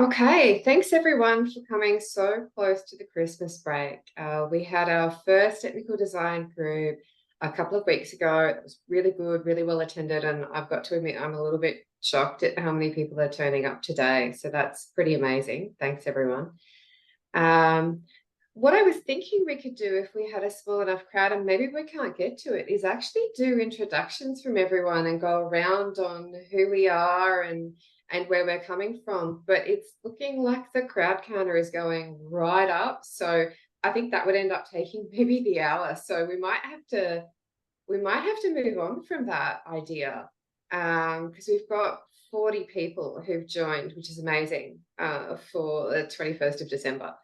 Okay, thanks everyone for coming so close to the Christmas break. We had our first technical design group a couple of weeks ago. It was really good, really well attended, and I've got to admit I'm a little bit shocked at how many people are turning up today. So that's pretty amazing. Thanks everyone. Um, what I was thinking we could do if we had a small enough crowd, and maybe we can't get to it, is actually do introductions from everyone and go around on who we are and where we're coming from. But it's looking like the crowd counter is going right up. So I think that would end up taking maybe the hour. So we might have to move on from that idea. Because we've got 40 people who've joined, which is amazing, for the 21st of December.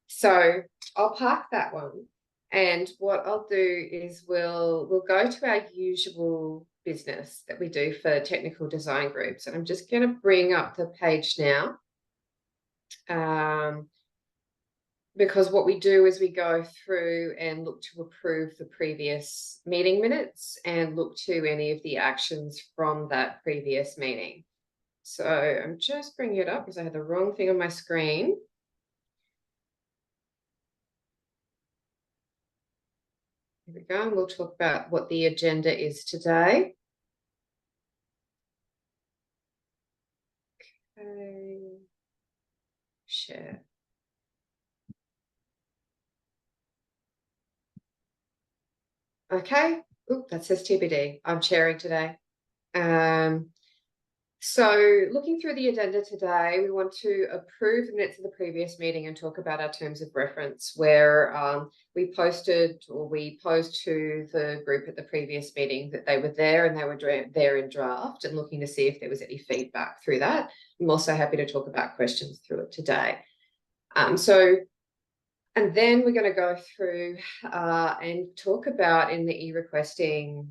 So I'll park that one. And what I'll do is we'll go to our usual business that we do for technical design groups. And I'm just going to bring up the page now. Because what we do is we go through and look to approve the previous meeting minutes and look to any of the actions from that previous meeting. So I'm just bringing it up because I had the wrong thing on my screen. Here we go, and we'll talk about what the agenda is today. Okay. Share. Okay. Oop, that says TBD. I'm chairing today. So looking through the agenda today, we want to approve the minutes of the previous meeting and talk about our terms of reference, where we posed to the group at the previous meeting that they were there and they were there in draft, and looking to see if there was any feedback through that. I'm also happy to talk about questions through it today. And then we're going to go through and talk about in the eRequesting,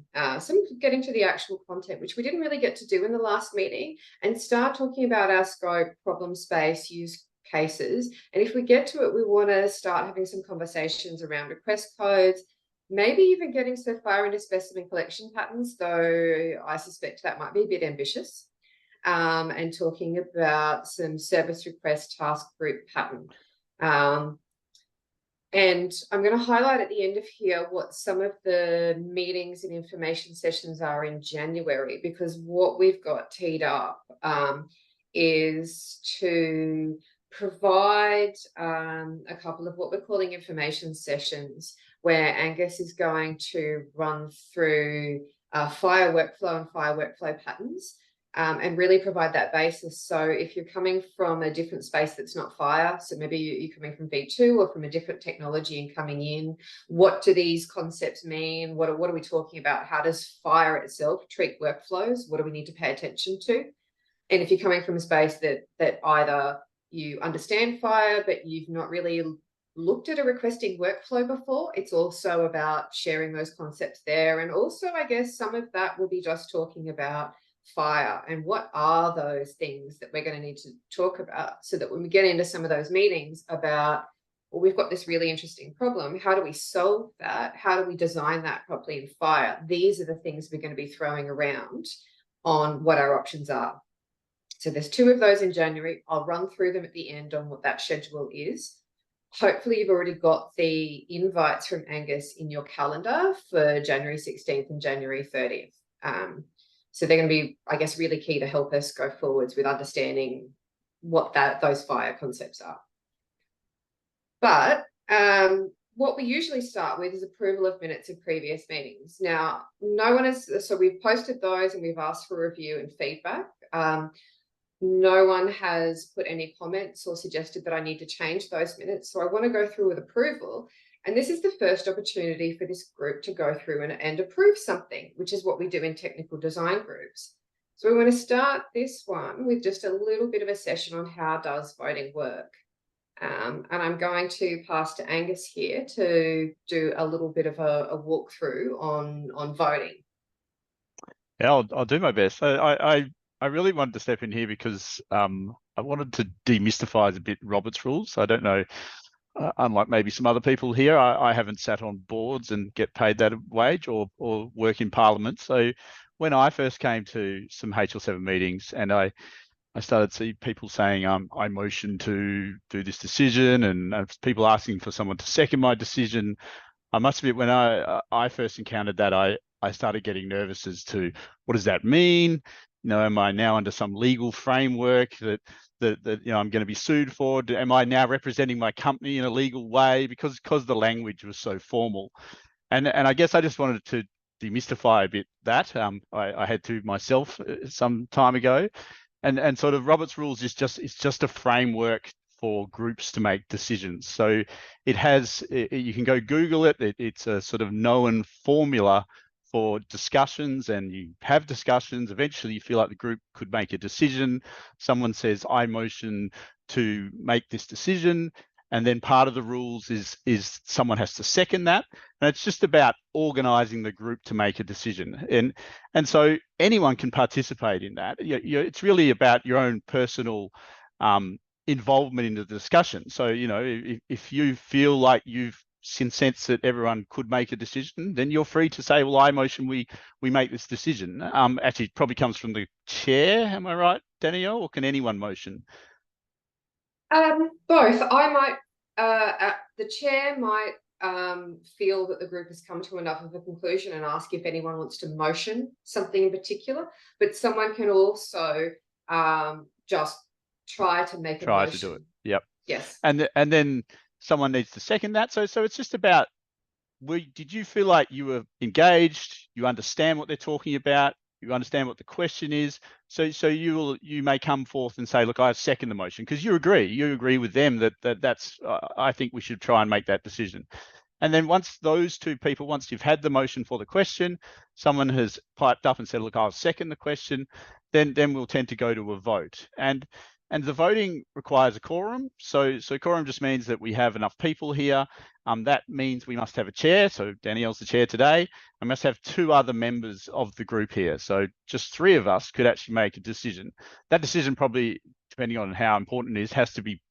getting to the actual content, which we didn't really get to do in the last meeting, and start talking about our scope, problem space, use cases. And if we get to it, we want to start having some conversations around request codes, maybe even getting so far into specimen collection patterns, though I suspect that might be a bit ambitious, and talking about some service request task group pattern. And I'm going to highlight at the end of here what some of the meetings and information sessions are in January, because what we've got teed up is to provide a couple of what we're calling information sessions, where Angus is going to run through fire workflow and fire workflow patterns. And really provide that basis. So if you're coming from a different space that's not fire, so maybe you're coming from V2 or from a different technology and coming in, what do these concepts mean? What are we talking about? How does fire itself treat workflows? What do we need to pay attention to? And if you're coming from a space that either you understand fire, but you've not really looked at a requesting workflow before, it's also about sharing those concepts there. And also, I guess some of that will be just talking about fire and what are those things that we're going to need to talk about, so that when we get into some of those meetings about, well, we've got this really interesting problem, how do we solve that? How do we design that properly in fire? These are the things we're going to be throwing around on what our options are. So there's 2 of those in January. I'll run through them at the end on what that schedule is. Hopefully you've already got the invites from Angus in your calendar for January 16th and January 30th. So they're going to be, I guess, really key to help us go forwards with understanding what those fire concepts are. But what we usually start with is approval of minutes of previous meetings. Now, so we've posted those and we've asked for review and feedback. No one has put any comments or suggested that I need to change those minutes. So I want to go through with approval. And this is the first opportunity for this group to go through and approve something, which is what we do in technical design groups. So we want to start this one with just a little bit of a session on how does voting work. And I'm going to pass to Angus here to do a little bit of a walkthrough on voting. Yeah, I'll do my best. I really wanted to step in here because I wanted to demystify a bit Robert's rules. I don't know. Unlike maybe some other people here, I haven't sat on boards and get paid that wage or work in Parliament. So when I first came to some HL7 meetings and I I started to see people saying, I motion to do this decision, and people asking for someone to second my decision. I must admit, when I first encountered that, I started getting nervous as to what does that mean? You know, am I now under some legal framework that you know I'm going to be sued for? Am I now representing my company in a legal way because the language was so formal? And I guess I just wanted to demystify a bit that I had to myself some time ago, and sort of Robert's rules is just a framework for groups to make decisions. So it has, you can go Google it. It's a sort of known formula for discussions, and you have discussions. Eventually you feel like the group could make a decision. Someone says, I motion to make this decision. And then part of the rules is someone has to second that. And it's just about organizing the group to make a decision. And so anyone can participate in that. It's really about your own personal involvement in the discussion. So, you know, if you feel like you've sense that everyone could make a decision, then you're free to say, well, I motion we make this decision. Actually, it probably comes from the chair. Am I right, Danielle? Or can anyone motion? Both. I might, the chair might feel that the group has come to enough of a conclusion and ask if anyone wants to motion something in particular, but someone can also just try to make a motion. To do it. Yep. Yes. And then someone needs to second that. So it's just about, did you feel like you were engaged? You understand what they're talking about? You understand what the question is? So you may come forth and say, look, I second the motion, because you agree with them that's I think we should try and make that decision. And then once those two people, once you've had the motion for the question, someone has piped up and said, look, I'll second the question, then we'll tend to go to a vote. And the voting requires a quorum. So quorum just means that we have enough people here. That means we must have a chair. So Danielle's the chair today. I must have two other members of the group here. So just three of us could actually make a decision. That decision probably, depending on how important it is, has to be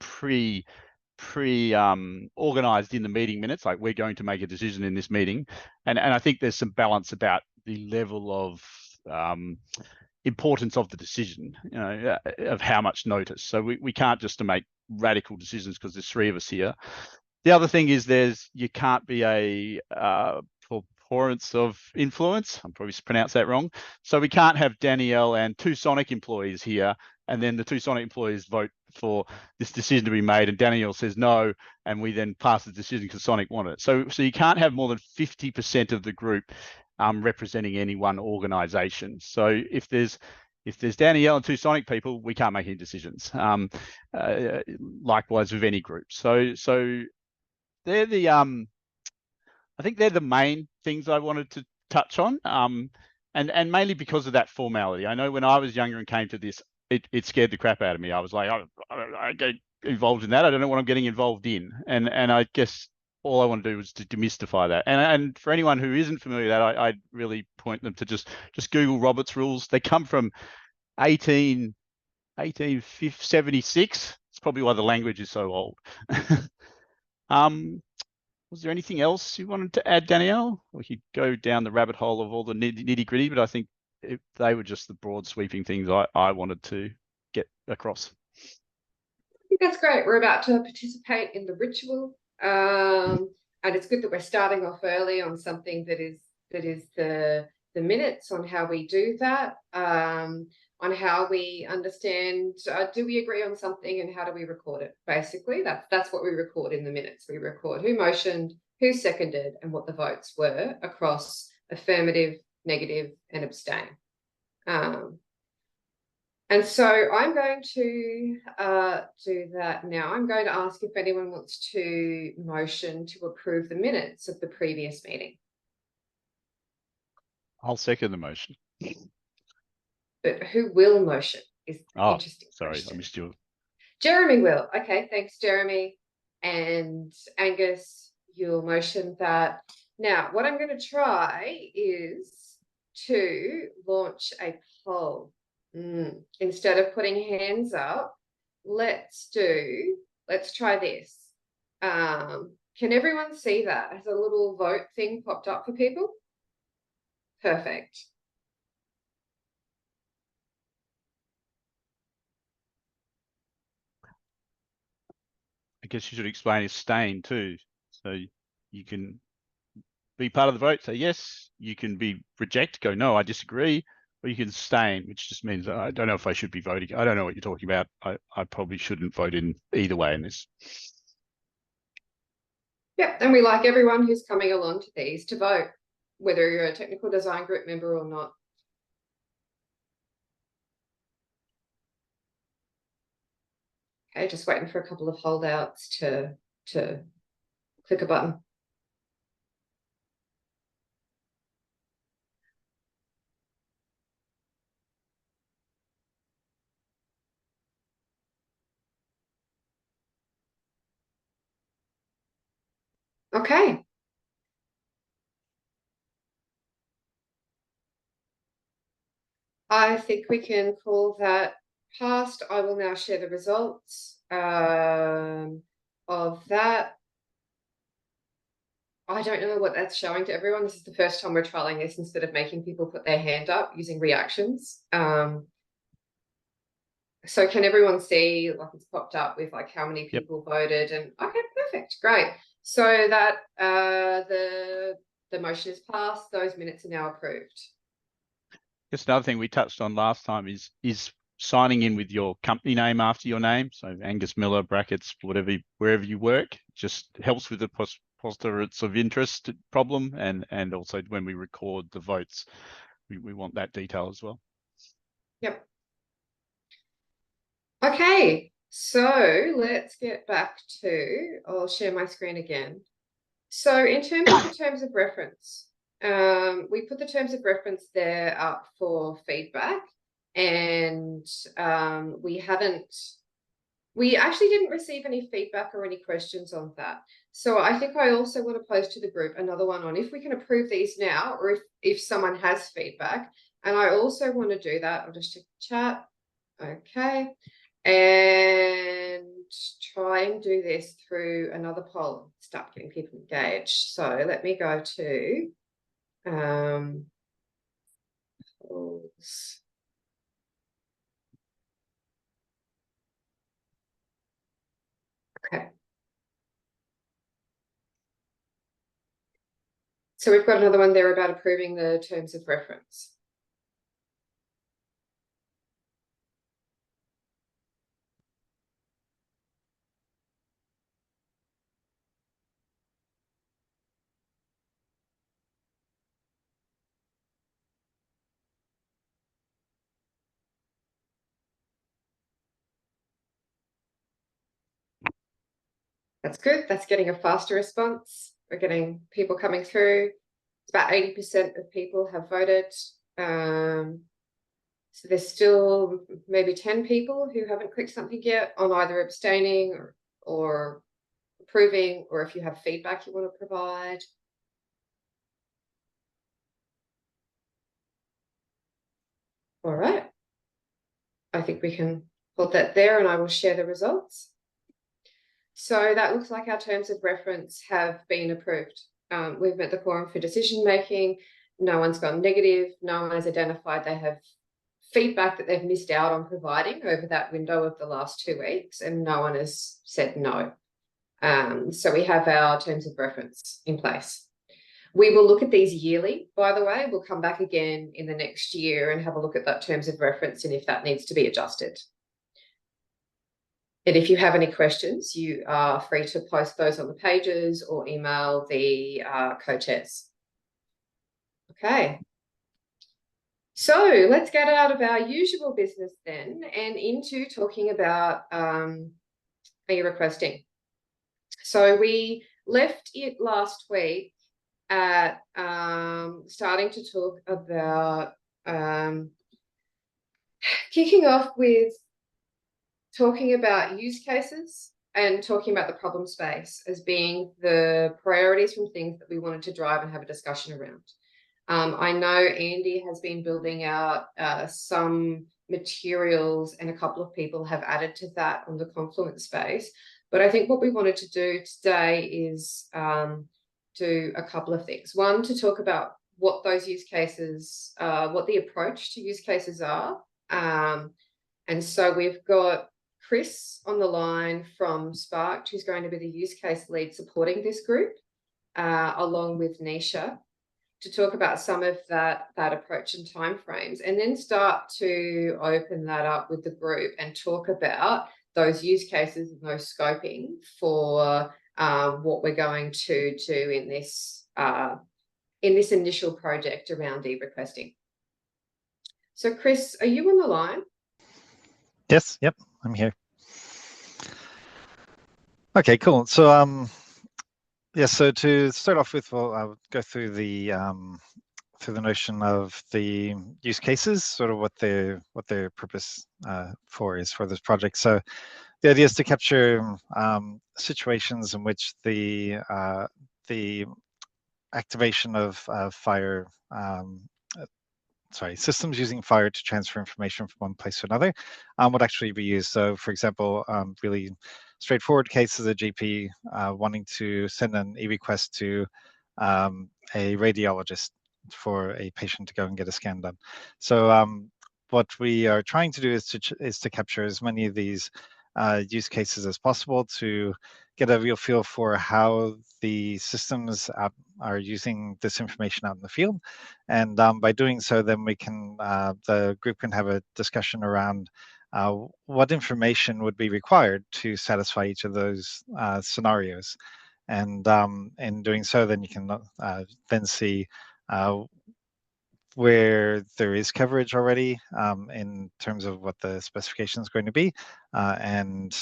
organized in the meeting minutes, like we're going to make a decision in this meeting. And I think there's some balance about the level of importance of the decision, you know, of how much notice. So we can't just make radical decisions because there's three of us here. The other thing is you can't be a preponderance of influence. I'm probably pronounced that wrong. So we can't have Danielle and two Sonic employees here, and then the two Sonic employees vote for this decision to be made, and Danielle says no, and we then pass the decision because Sonic wanted it. So you can't have more than 50% of the group representing any one organization. So if there's Danielle and two Sonic people, we can't make any decisions. Likewise with any group. So they're the I think they're the main things I wanted to touch on, and mainly because of that formality. I know when I was younger and came to this, it scared the crap out of me. I was like, I get involved in that. I don't know what I'm getting involved in, and I guess all I want to do is to demystify that. And for anyone who isn't familiar with that, I'd really point them to just Google Robert's rules. They come from 1876. It's probably why the language is so old. Was there anything else you wanted to add, Danielle? We could go down the rabbit hole of all the nitty gritty, but I think they were just the broad sweeping things I wanted to get across. I think that's great. We're about to participate in the ritual. And it's good that we're starting off early on something that is the minutes, on how we do that, on how we understand, do we agree on something and how do we record it? Basically, that's what we record in the minutes. We record who motioned, who seconded, and what the votes were across affirmative, negative, and abstain. And so I'm going to do that now. I'm going to ask if anyone wants to motion to approve the minutes of the previous meeting. I'll second the motion. But who will motion is the interesting sorry, question. I missed you. Jeremy will. Okay, thanks, Jeremy. And Angus, you'll motion that. Now, what I'm going to try is to launch a poll. Instead of putting hands up, let's try this. Can everyone see that? Has a little vote thing popped up for people? Perfect. guess you should explain is staying too. So you can be part of the vote, say yes, you can be reject, go no, I disagree, or you can abstain, which just means I don't know if I should be voting. I don't know what you're talking about. I probably shouldn't vote in either way in this. Yep, and we like everyone who's coming along to these to vote, whether you're a technical design group member or not. Okay, just waiting for a couple of holdouts to click a button. Okay. I think we can call that passed. I will now share the results of that. I don't know what that's showing to everyone. This is the first time we're trialing this instead of making people put their hand up using reactions. So can everyone see, like, it's popped up with like how many people voted, and okay, perfect, great. So that the motion is passed. Those minutes are now approved. Just another thing we touched on last time is signing in with your company name after your name. So Angus Miller brackets, whatever, wherever you work, just helps with the postulates of interest problem, and also when we record the votes, we want that detail as well. Yep. Okay, so let's get back to, I'll share my screen again. So in terms of the terms of reference, we put the terms of reference there up for feedback, and we actually didn't receive any feedback or any questions on that. So I think I also want to post to the group another one on if we can approve these now, or if someone has feedback. And I also want to do that. I'll just check the chat. Okay. And try and do this through another poll, start getting people engaged. So let me go to polls. Okay. So we've got another one there about approving the terms of reference. That's good. That's getting a faster response. We're getting people coming through. It's about 80% of people have voted. So there's still maybe 10 people who haven't clicked something yet on either abstaining or approving, or if you have feedback you want to provide. All right. I think we can hold that there, and I will share the results. So that looks like our terms of reference have been approved. We've met the quorum for decision making. No one's gone negative. No one has identified they have feedback that they've missed out on providing over that window of the last 2 weeks, and no one has said no. So we have our terms of reference in place. We will look at these yearly, by the way. We'll come back again in the next year and have a look at that terms of reference and if that needs to be adjusted. And if you have any questions, you are free to post those on the pages or email the co-chairs. Okay. So let's get out of our usual business then and into talking about eRequesting. So we left it last week at starting to talk about kicking off with talking about use cases and talking about the problem space as being the priorities from things that we wanted to drive and have a discussion around. I know Andy has been building out some materials, and a couple of people have added to that on the Confluence space. But I think what we wanted to do today is do a couple of things. One, to talk about what those use cases, what the approach to use cases are. And so we've got Chris on the line from Spark, who's going to be the use case lead supporting this group, along with Nisha, to talk about some of that approach and timeframes, and then start to open that up with the group and talk about those use cases and those scoping for what we're going to do in this initial project around eRequesting. So Chris, are you on the line? Yes, yep, I'm here. Okay, cool. So yeah, so to start off with, I'll go through the notion of the use cases, sort of what their purpose for this project. So the idea is to capture situations in which the activation of fire systems using fire to transfer information from one place to another would actually be used. So for example, really straightforward cases, a GP wanting to send an eRequest to a radiologist for a patient to go and get a scan done. So what we are trying to do is to capture as many of these use cases as possible to get a real feel for how the systems are using this information out in the field. And by doing so, then we can, the group can have a discussion around what information would be required to satisfy each of those scenarios. And in doing so, then you can then see where there is coverage already in terms of what the specification is going to be, and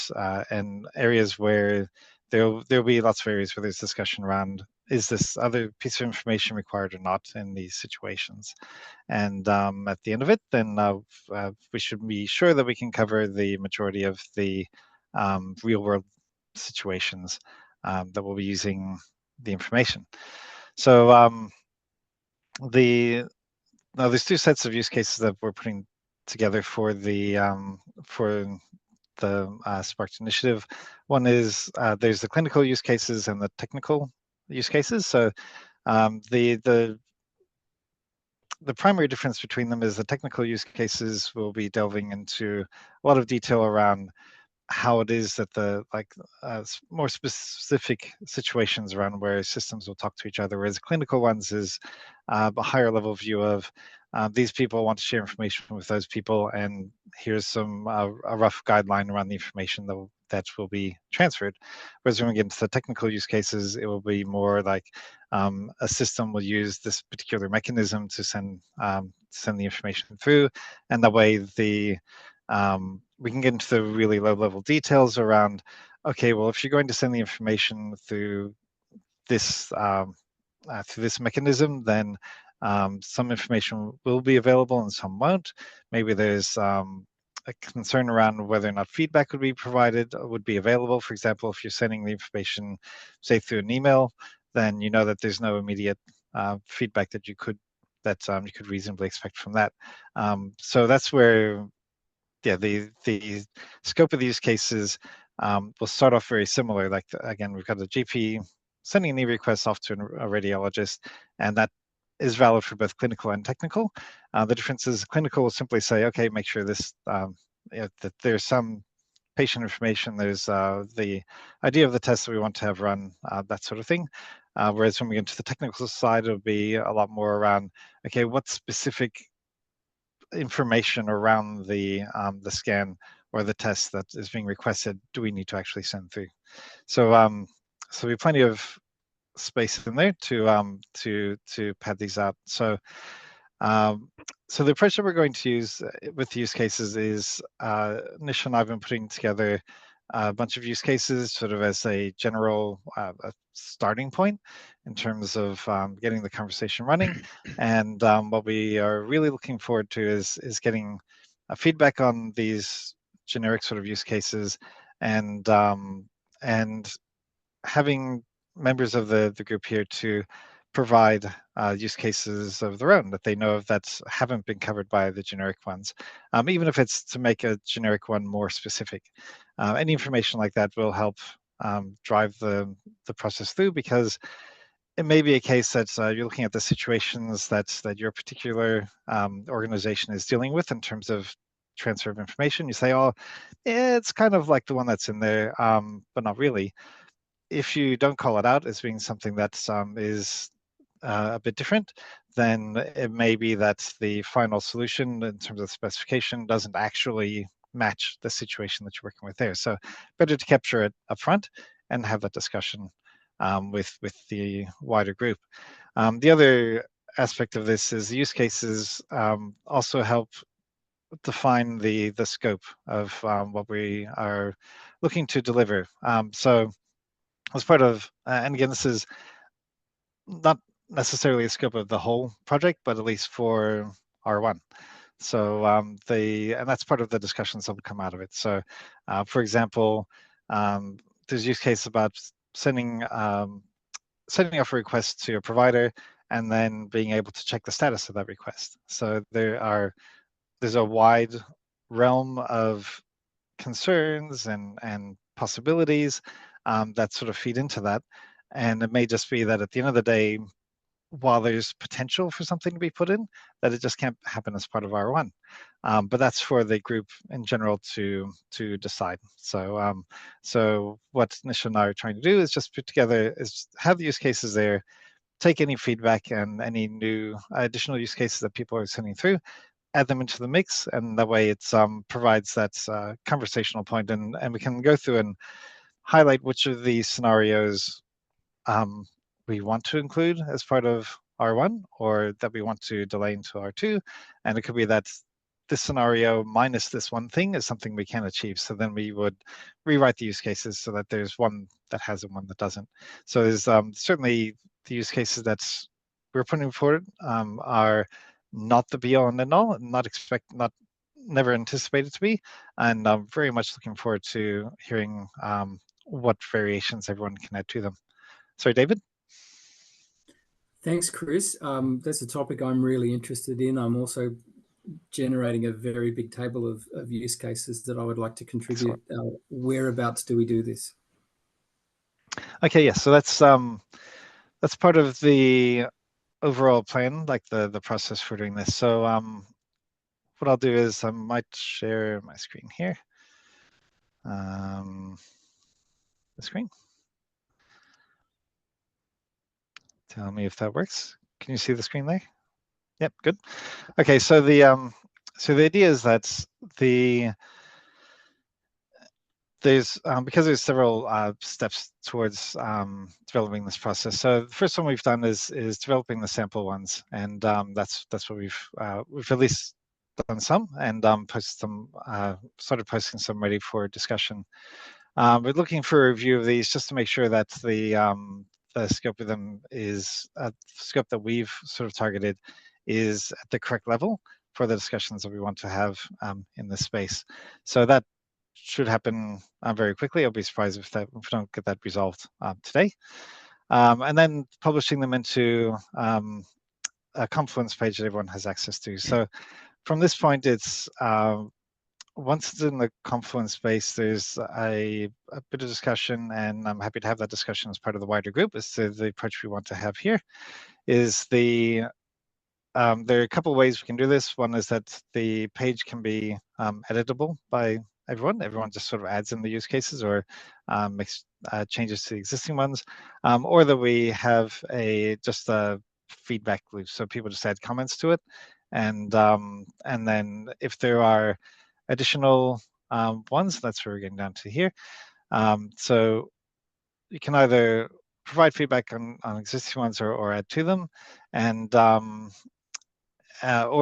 areas where there'll be lots of areas where there's discussion around, is this other piece of information required or not in these situations. And at the end of it, then we should be sure that we can cover the majority of the real world situations that we'll be using the information. So now there's two sets of use cases that we're putting together for the Sparked initiative. One is there's the clinical use cases and the technical use cases. So the primary difference between them is the technical use cases will be delving into a lot of detail around how it is that the more specific situations around where systems will talk to each other, whereas clinical ones is a higher level view of these people want to share information with those people, and here's some a rough guideline around the information that will be transferred. Whereas when we get into the technical use cases, it will be more like a system will use this particular mechanism to send the information through, and that way we can get into the really low level details around, okay, well, if you're going to send the information through this mechanism, then some information will be available and some won't. Maybe there's a concern around whether or not feedback would be provided, would be available. For example, if you're sending the information, say through an email, then you know that there's no immediate feedback that you could reasonably expect from that. So that's where the scope of these cases will start off very similar. Like again, we've got a GP sending an eRequest off to a radiologist, and that is valid for both clinical and technical. The difference is clinical will simply say, okay, make sure this that there's some patient information, there's the idea of the test that we want to have run, that sort of thing. Whereas when we get into the technical side, it'll be a lot more around, okay, what specific information around the scan or the test that is being requested do we need to actually send through. So so we have plenty of space in there to pad these out. So so the approach that we're going to use with use cases is Nisha and I've been putting together a bunch of use cases sort of as a general a starting point in terms of getting the conversation running. And what we are really looking forward to is getting feedback on these generic sort of use cases, and having members of the group here to provide use cases of their own that they know of that haven't been covered by the generic ones, even if it's to make a generic one more specific. Any information like that will help drive the process through, because it may be a case that you're looking at the situations that your particular organization is dealing with in terms of transfer of information. You say, oh, it's kind of like the one that's in there, but not really. If you don't call it out as being something that is a bit different, then it may be that the final solution in terms of specification doesn't actually match the situation that you're working with there. So better to capture it up front and have that discussion with the wider group. The other aspect of this is use cases also help define the scope of what we are looking to deliver. So as part of, and again, this is not necessarily a scope of the whole project, but at least for R1. So and that's part of the discussions that will come out of it. So for example, there's use case about sending off a request to a provider and then being able to check the status of that request. So there's a wide realm of concerns and possibilities that sort of feed into that. And it may just be that at the end of the day, while there's potential for something to be put in, that it just can't happen as part of R1. But that's for the group in general to decide. So so what Nisha and I are trying to do is just put together, is have the use cases there, take any feedback and any new additional use cases that people are sending through, add them into the mix, and that way it provides that conversational point, and we can go through and highlight which of these scenarios we want to include as part of R1 or that we want to delay into R2. And it could be that this scenario minus this one thing is something we can achieve. So then we would rewrite the use cases so that there's one that has and one that doesn't. So there's certainly the use cases that we're putting forward are not the be all and end all, never anticipated to be. And I'm very much looking forward to hearing what variations everyone can add to them. Sorry, David? Thanks, Chris. That's a topic I'm really interested in. I'm also generating a very big table of use cases that I would like to contribute. Whereabouts do we do this? Okay, yes. So that's part of the overall plan, like the process for doing this. So what I'll do is I might share my screen here. The screen. Tell me if that works. Can you see the screen there? Yep, good. Okay, so the idea is that there's because there's several steps towards developing this process. So the first one we've done is developing the sample ones, and that's what we've at least done some, and posted some, started posting some ready for discussion. We're looking for a review of these just to make sure that the scope of them is scope that we've sort of targeted is at the correct level for the discussions that we want to have in this space. So that should happen very quickly. I'll be surprised if we don't get that resolved today. And then publishing them into a Confluence page that everyone has access to. So from this point, it's once it's in the Confluence space, there's a bit of discussion, and I'm happy to have that discussion as part of the wider group as to the approach we want to have here. There are a couple of ways we can do this. One is that the page can be editable by everyone. Everyone just sort of adds in the use cases or makes changes to the existing ones, or that we have just a feedback loop, so people just add comments to it, and then if there are additional ones, that's where we're getting down to here. So you can either provide feedback on existing ones or add to them, and or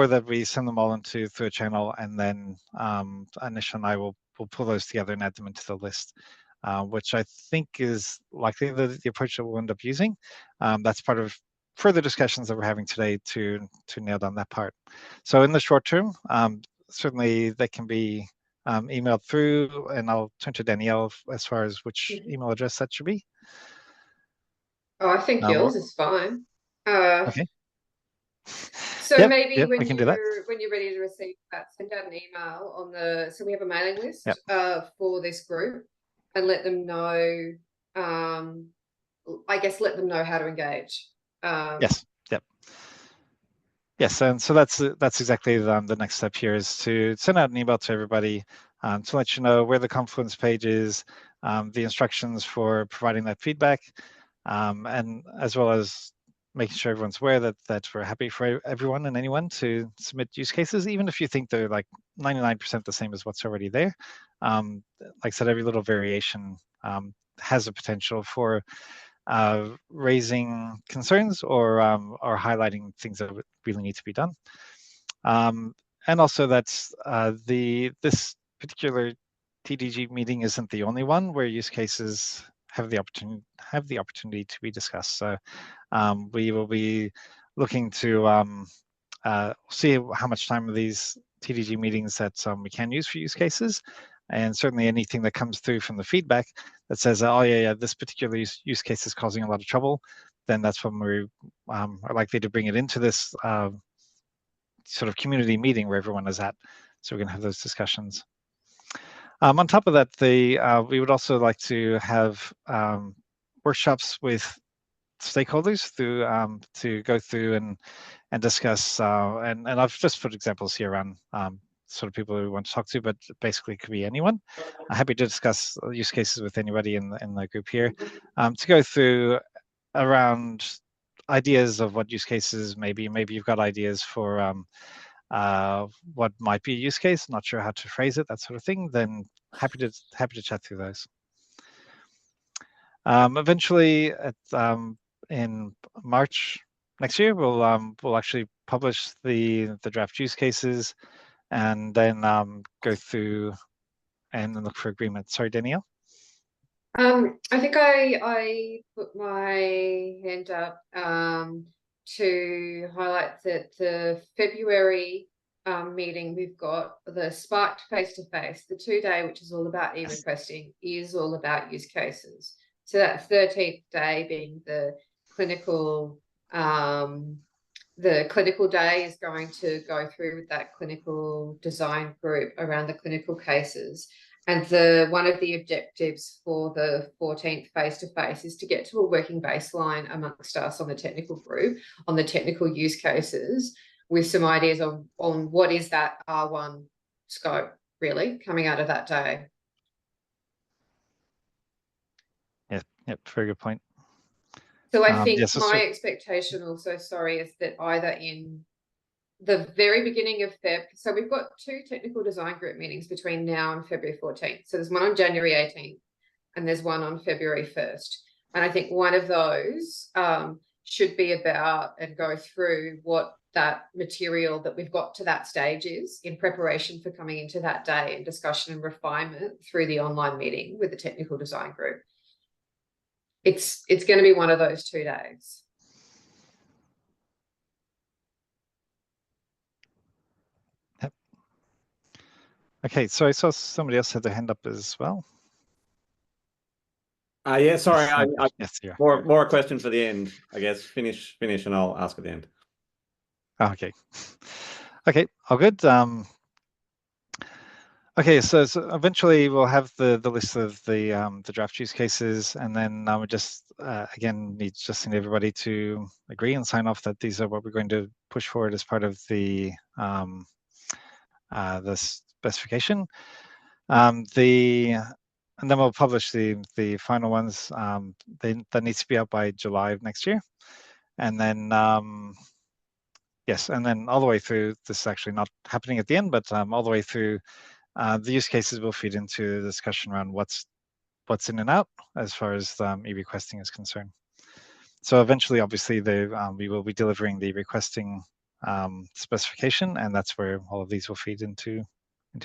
that we send them all through a channel, and then Anish and I will pull those together and add them into the list, which I think is likely the approach that we'll end up using. That's part of further discussions that we're having today to nail down that part. So in the short term, certainly they can be emailed through, and I'll turn to Danielle as far as which email address that should be. Oh, I think yours is fine. Okay. So yep, maybe when we can do that. when you're ready to receive that, send out an email on so we have a mailing list for this group, and let them know. I guess let them know how to engage. Yes. Yep. Yes, and so that's exactly the next step here, is to send out an email to everybody to let you know where the Confluence page is, the instructions for providing that feedback, and as well as making sure everyone's aware that we're happy for everyone and anyone to submit use cases, even if you think they're like 99% the same as what's already there. Like I said, every little variation has a potential for raising concerns or highlighting things that really need to be done. And also, that's this particular TDG meeting isn't the only one where use cases have the opportunity to be discussed. So we will be looking to see how much time of these TDG meetings that we can use for use cases, and certainly anything that comes through from the feedback that says, oh yeah, this particular use case is causing a lot of trouble, then that's when we are likely to bring it into this sort of community meeting where everyone is at, so we're going to have those discussions. On top of that, we would also like to have workshops with stakeholders to go through and discuss, and I've just put examples here around sort of people who we want to talk to, but basically it could be anyone. I'm happy to discuss use cases with anybody in the group here, to go through around ideas of what use cases maybe you've got ideas for what might be a use case, not sure how to phrase it, that sort of thing, then happy to chat through those. Eventually, in March next year, we'll actually publish the draft use cases, and then go through and look for agreement. Sorry, Danielle. I think I put my hand up to highlight that the February meeting, we've got the Sparked face-to-face, the 2-day, which is all about eRequesting, is all about use cases. So that 13th day being the clinical day is going to go through with that clinical design group around the clinical cases. And one of the objectives for the 14th face-to-face is to get to a working baseline amongst us on the technical group, on the technical use cases, with some ideas on what is that R1 scope really coming out of that day. Yep, very good point. So I think yes, my expectation also, is that either in the very beginning of Feb, so we've got 2 technical design group meetings between now and February 14th. So there's one on January 18th and there's one on February 1st. And I think one of those should be about and go through what that material that we've got to that stage is in preparation for coming into that day, and discussion and refinement through the online meeting with the technical design group. It's going to be one of those 2 days. Yep. Okay, so I saw somebody else had their hand up as well. Yeah, sorry. Yes, yeah. More question for the end, I guess. Finish, and I'll ask at the end. Okay. Okay, all good. Okay, so eventually we'll have the list of the draft use cases, and then we just again need everybody to agree and sign off that these are what we're going to push forward as part of the specification. And then we'll publish the final ones. That needs to be out by July of next year, and then yes, and then all the way through. This is actually not happening at the end, but all the way through. The use cases will feed into the discussion around what's in and out as far as eRequesting is concerned. So eventually, obviously, we will be delivering the requesting specification, and that's where all of these will feed into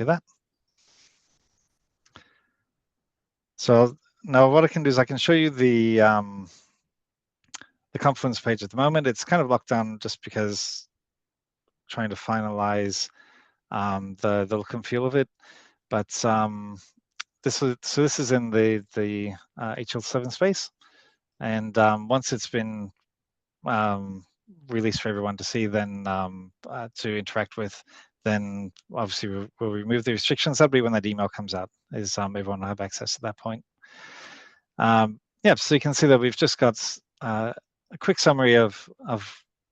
that. So now what I can do is I can show you the Confluence page at the moment. It's kind of locked down just because trying to finalize the look and feel of it. But this is in the HL7 space, and once it's been released for everyone to see, then to interact with, then obviously we'll remove the restrictions. That'll be when that email comes out, is everyone will have access at that point. Yeah, so you can see that we've just got a quick summary of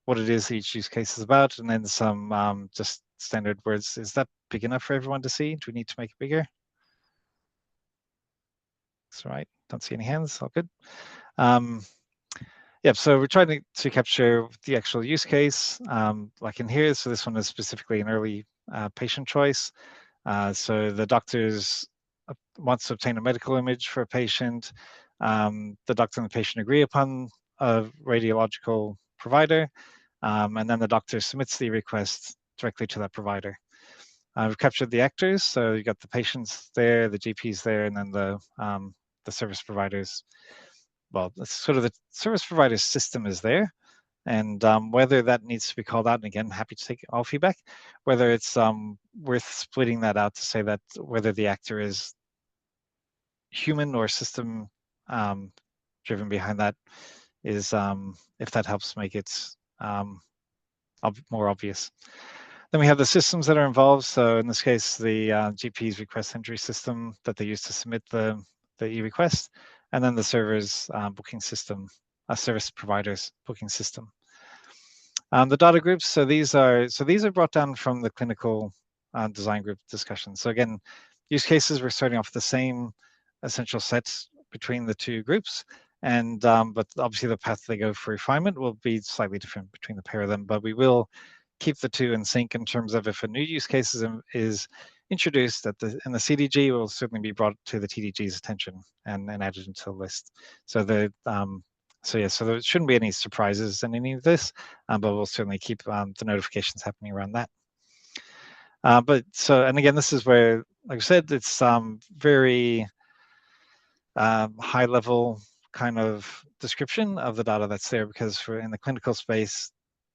what it is each use case is about, and then some just standard words. Is that big enough for everyone to see? Do we need to make it bigger? That's right. Don't see any hands. All good. Yeah, so we're trying to capture the actual use case, like in here. So this one is specifically an early patient choice. So the doctors wants to obtain a medical image for a patient. The doctor and the patient agree upon a radiological provider, and then the doctor submits the request directly to that provider. We've captured the actors, so you got the patients there, the GPs there, and then the service providers. Well, that's sort of the service provider system is there, and whether that needs to be called out, and again, happy to take all feedback, whether it's worth splitting that out to say that whether the actor is human or system driven behind that is, if that helps make it more obvious. Then we have the systems that are involved. So in this case, the GP's request entry system that they use to submit the eRequest, and then the server's booking system, service provider's booking system. The data groups, so these are brought down from the clinical design group discussion. So again, use cases, we're starting off with the same essential sets between the two groups, and but obviously the path they go for refinement will be slightly different between the pair of them, but we will keep the two in sync in terms of if a new use case is introduced in the CDG, will certainly be brought to the TDG's attention and added into the list. So there shouldn't be any surprises in any of this, but we'll certainly keep the notifications happening around that. And again, this is where, like I said, it's very high level kind of description of the data that's there, because in the clinical space,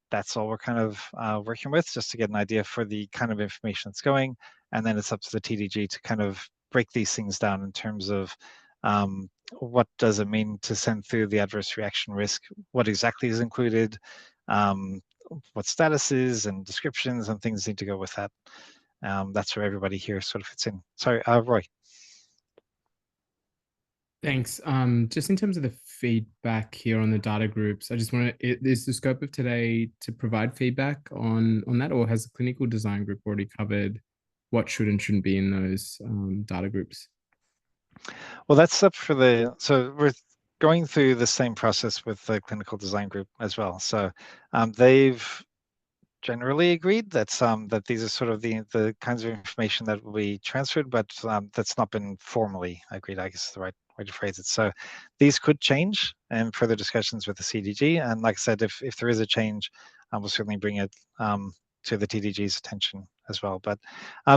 that's all we're kind of working with, just to get an idea for the kind of information that's going. And then it's up to the TDG to kind of break these things down in terms of what does it mean to send through the adverse reaction risk, what exactly is included, what statuses and descriptions and things need to go with that. That's where everybody here sort of fits in. Sorry, Roy. Thanks. Just in terms of the feedback here on the data groups, I just want to, is the scope of today to provide feedback on that, or has the clinical design group already covered what should and shouldn't be in those data groups? Well, that's up for so we're going through the same process with the clinical design group as well. So they've generally agreed that that these are sort of the kinds of information that will be transferred, but that's not been formally agreed, I guess is the right way to phrase it. So these could change and further discussions with the CDG. And like I said, if there is a change, we'll certainly bring it to the TDG's attention as well. But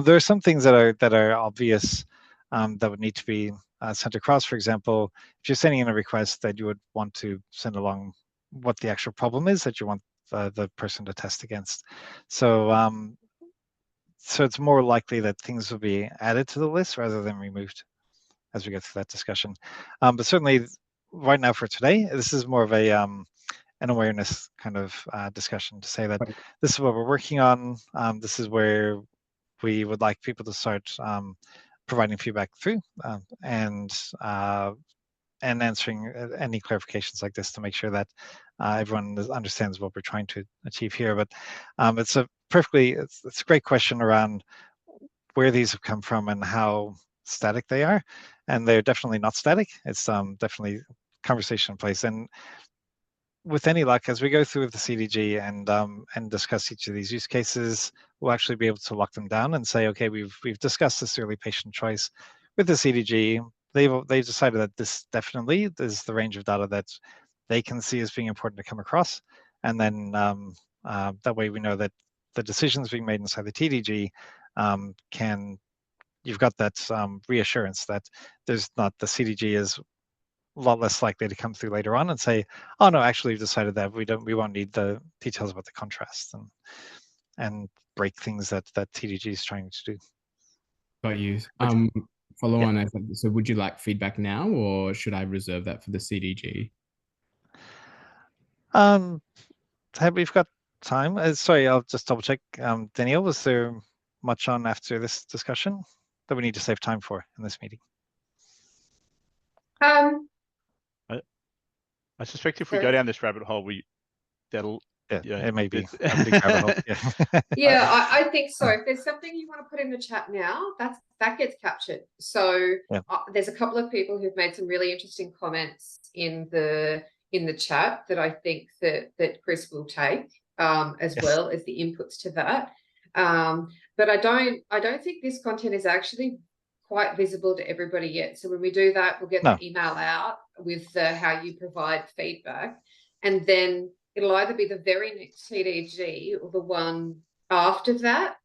there are some things that are obvious that would need to be sent across. For example, if you're sending in a request that you would want to send along what the actual problem is that you want the person to test against. So so it's more likely that things will be added to the list rather than removed as we go through that discussion. But certainly right now for today, this is more of an awareness kind of discussion to say that this is what we're working on. This is where we would like people to start providing feedback through and answering any clarifications like this to make sure that everyone understands what we're trying to achieve here. But it's a great question around where these have come from and how static they are, and they're definitely not static. It's definitely conversation in place, and with any luck, as we go through the CDG and discuss each of these use cases, we'll actually be able to lock them down and say, okay, we've discussed this early patient choice with the CDG. They decided that this definitely is the range of data that they can see as being important to come across, and then that way we know that the decisions being made inside the TDG you've got that reassurance that there's not, the CDG is a lot less likely to come through later on and say, oh no, actually we've decided that we won't need the details about the contrast and break things that TDG is trying to do. Got you. Follow on. So would you like feedback now, or should I reserve that for the CDG? We've got time. Sorry, I'll just double check. Danielle, was there much on after this discussion that we need to save time for in this meeting? I suspect if we go down this rabbit hole, Yeah, it may be it's- a big rabbit hole. Yeah. Yeah, I think so. If there's something you want to put in the chat now, that gets captured. So Yeah. there's a couple of people who've made some really interesting comments in the chat that I think that Chris will take as Yes. well as the inputs to that. But I don't think this content is actually quite visible to everybody yet. So when we do that, we'll get No. the email out with how you provide feedback, and then it'll either be the very next TDG or the one after that,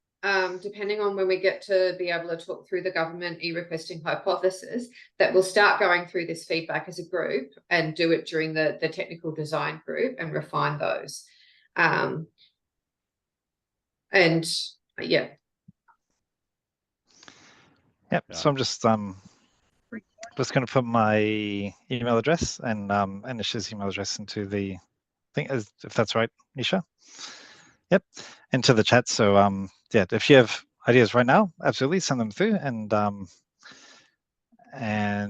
depending on when we get to be able to talk through the government eRequesting hypothesis, that we'll start going through this feedback as a group and do it during the technical design group and refine those. And yeah. Yep. Yeah. So I'm just going to put my email address and Nisha's email address into the thing, if that's right, Nisha. Yep, into the chat. So yeah, if you have ideas right now, absolutely send them through, and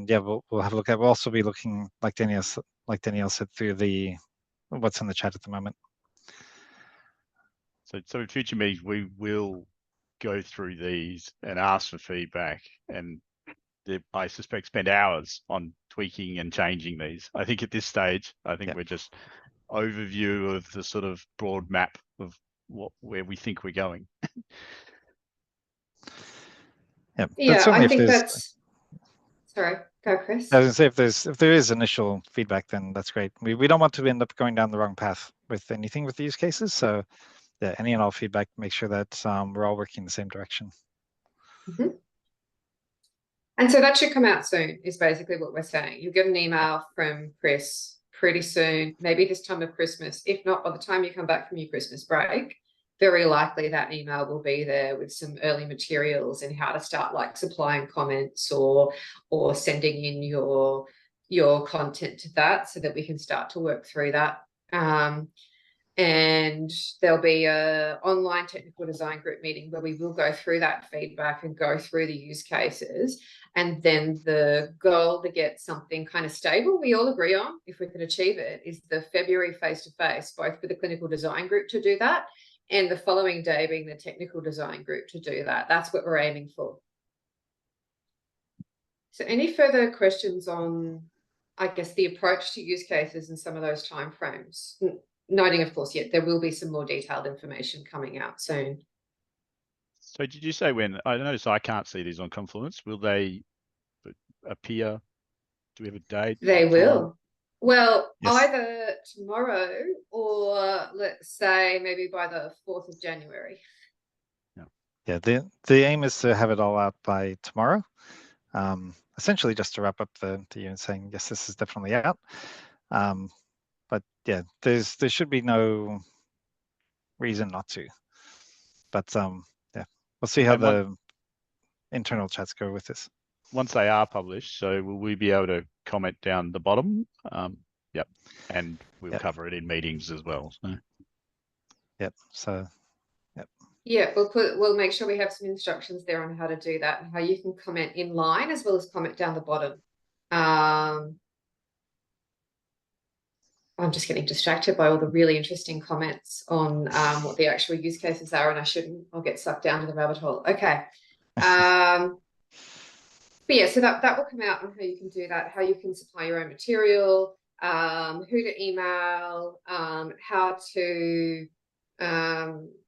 yeah, we'll have a look at. We'll also be looking, like Danielle said, through the what's in the chat at the moment. So in future meetings, we will go through these and ask for feedback, and I suspect spend hours on tweaking and changing these. I think at this stage, we're just overview of the sort of broad map of where we think we're going. Yeah, I think that's. Sorry, go, Chris. I was going to say, if there is initial feedback, then that's great. We don't want to end up going down the wrong path with anything with the use cases. So yeah, any and all feedback, make sure that we're all working in the same direction. Mm-hmm. And so that should come out soon, is basically what we're saying. You'll get an email from Chris pretty soon, maybe this time of Christmas. If not, by the time you come back from your Christmas break, very likely that email will be there with some early materials and how to start like supplying comments or sending in your content to that so that we can start to work through that. And there'll be a online technical design group meeting where we will go through that feedback and go through the use cases. And then the goal to get something kind of stable we all agree on, if we can achieve it, is the February face-to-face, both for the clinical design group to do that and the following day being the technical design group to do that. That's what we're aiming for. So any further questions on, I guess, the approach to use cases and some of those timeframes? Noting, of course, there will be some more detailed information coming out soon. So did you say when? I notice I can't see these on Confluence. Will they appear? Do we have a date? They will. Well, Yes. either tomorrow or let's say maybe by the 4th of January. Yeah, the aim is to have it all out by tomorrow. Essentially just to wrap up the year and saying, yes, this is definitely out. But yeah, there should be no reason not to. But yeah, we'll see how the internal chats go with this. Once they are published, so will we be able to comment down the bottom? Yep, and we'll cover it in meetings as well. So. Yep. So. Yep. Yeah, we'll make sure we have some instructions there on how to do that and how you can comment in line as well as comment down the bottom. I'm just getting distracted by all the really interesting comments on what the actual use cases are, and I'll get sucked down to the rabbit hole. Okay. But yeah, so that will come out on how you can do that, how you can supply your own material, who to email, how to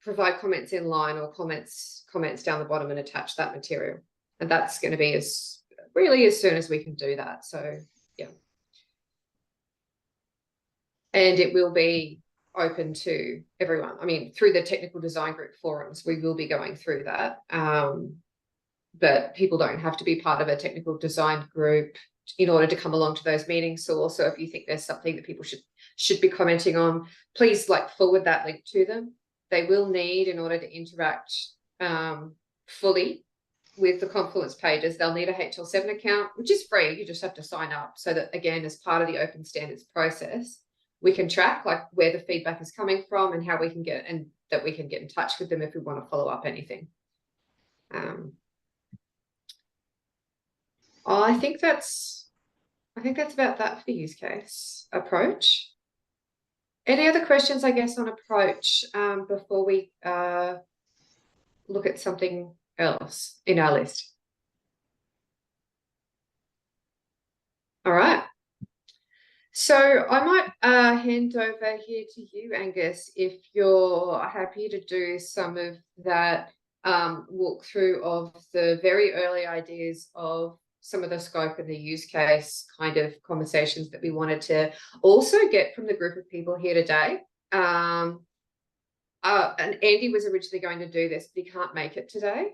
provide comments in line or comments down the bottom and attach that material. And that's going to be as soon as we can do that. So yeah. And it will be open to everyone. I mean, through the technical design group forums, we will be going through that. But people don't have to be part of a technical design group in order to come along to those meetings. So also, if you think there's something that people should be commenting on, please forward that link to them. They will need, in order to interact fully with the Confluence pages, they'll need a HL7 account, which is free. You just have to sign up so that, again, as part of the open standards process, we can track where the feedback is coming from and how we can get in touch with them if we want to follow up anything. I think that's about that for the use case approach. Any other questions, I guess, on approach before we look at something else in our list? All right. So I might hand over here to you, Angus, if you're happy to do some of that walkthrough of the very early ideas of some of the scope and the use case kind of conversations that we wanted to also get from the group of people here today. And Andy was originally going to do this, but he can't make it today.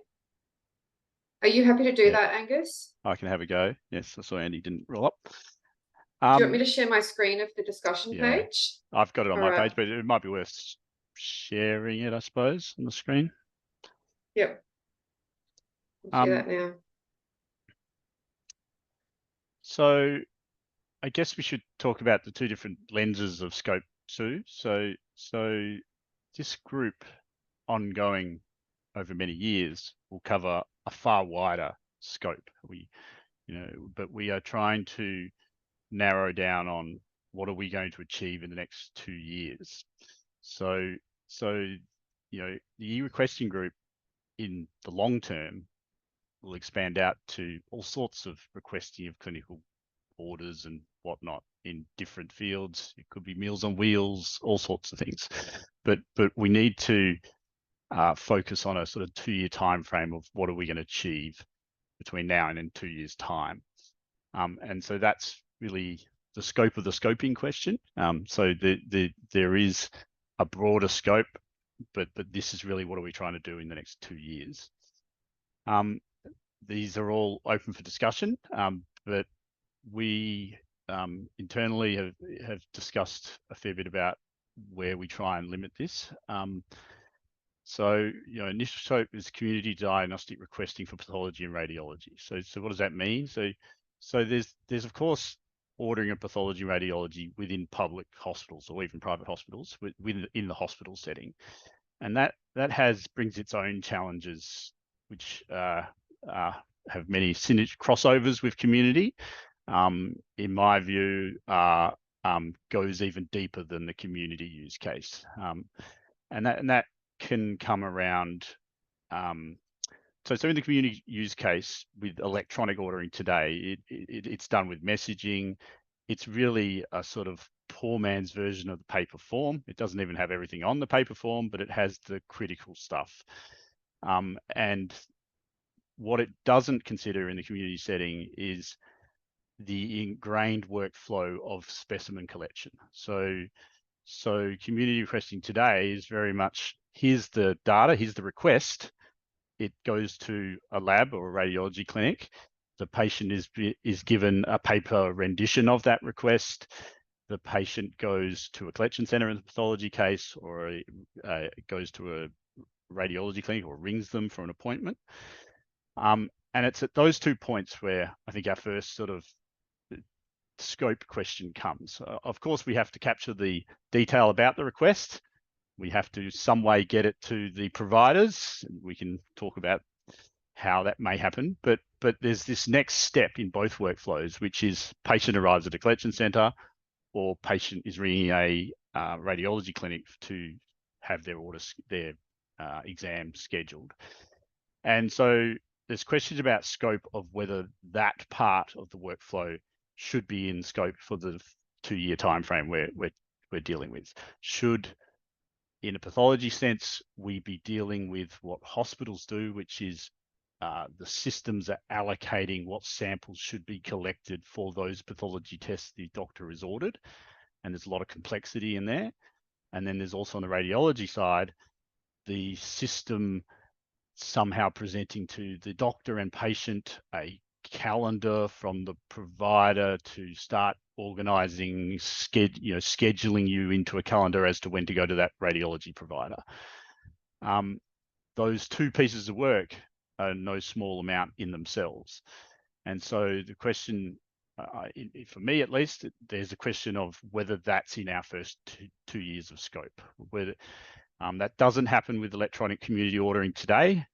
Are you happy to do that, Angus? I can have a go. Yes, I saw Andy didn't roll up. Do you want me to share my screen of the discussion page? I've got it on All my right. page, but it might be worth sharing it, I suppose, on the screen. Yep. I'll do that now. So I guess we should talk about the two different lenses of scope too. So this group ongoing over many years will cover a far wider scope. But we are trying to narrow down on what are we going to achieve in the next 2 years. So the eRequesting group in the long term will expand out to all sorts of requesting of clinical orders and whatnot in different fields. It could be Meals on Wheels, all sorts of things. But we need to focus on a sort of 2-year time frame of what are we going to achieve between now and in 2 years' time. And so that's really the scope of the scoping question. So there is a broader scope, but this is really what are we trying to do in the next 2 years. These are all open for discussion, but we internally have discussed a fair bit about where we try and limit this. So, initial scope is community diagnostic requesting for pathology and radiology. So what does that mean? So there's of course ordering of pathology and radiology within public hospitals or even private hospitals in the hospital setting, and that brings its own challenges, which have many crossovers with community. In my view, goes even deeper than the community use case, and that can come around. So in the community use case with electronic ordering today, it's done with messaging. It's really a sort of poor man's version of the paper form. It doesn't even have everything on the paper form, but it has the critical stuff. And what it doesn't consider in the community setting is the ingrained workflow of specimen collection. So community requesting today is very much, here's the data, here's the request. It goes to a lab or a radiology clinic. The patient is given a paper rendition of that request. The patient goes to a collection center in the pathology case, or goes to a radiology clinic or rings them for an appointment. And it's at those 2 points where I think our first sort of scope question comes. Of course, we have to capture the detail about the request. We have to some way get it to the providers. We can talk about how that may happen, but there's this next step in both workflows, which is patient arrives at a collection center or patient is ringing a radiology clinic to have their exam scheduled. And so there's questions about scope of whether that part of the workflow should be in scope for the 2-year timeframe we're dealing with. Should, in a pathology sense, we be dealing with what hospitals do, which is the systems are allocating what samples should be collected for those pathology tests the doctor has ordered, and there's a lot of complexity in there. And then there's also on the radiology side, the system somehow presenting to the doctor and patient a calendar from the provider to start organizing, scheduling you into a calendar as to when to go to that radiology provider. Those 2 pieces of work are no small amount in themselves. And so the question, for me at least, there's a question of whether that's in our first 2 years of scope. Whether that doesn't happen with electronic community ordering today,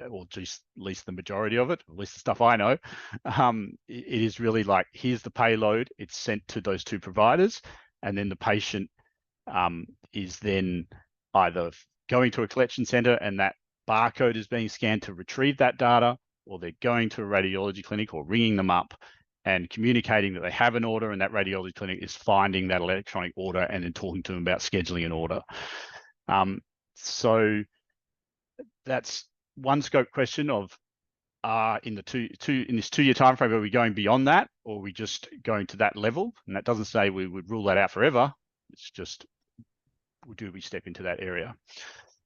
or just at least the majority of it, at least the stuff I know. It is really like, here's the payload, it's sent to those 2 providers, and then the patient is then either going to a collection center and that barcode is being scanned to retrieve that data, or they're going to a radiology clinic or ringing them up and communicating that they have an order, and that radiology clinic is finding that electronic order and then talking to them about scheduling an order. So that's one scope question of in this 2-year time frame, are we going beyond that, or are we just going to that level? And that doesn't say we would rule that out forever. It's just, do we step into that area?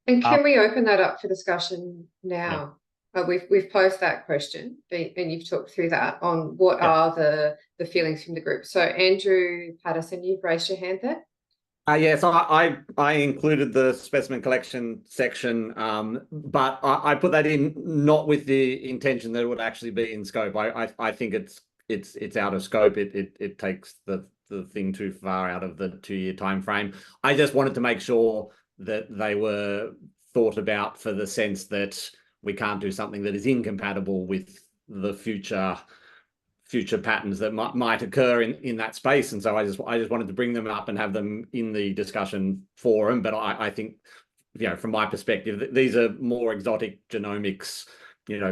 And can we open that up for discussion now? Yeah. We've posed that question, and you've talked through that on what are the feelings from the group. So Andrew Patterson, you've raised your hand there. Yes, I included the specimen collection section, but I put that in not with the intention that it would actually be in scope. I think it's out of scope. It takes the thing too far out of the 2-year time frame. I just wanted to make sure that they were thought about, for the sense that we can't do something that is incompatible with the future patterns that might occur in that space. And so I just wanted to bring them up and have them in the discussion forum. But I think, from my perspective, these are more exotic genomics,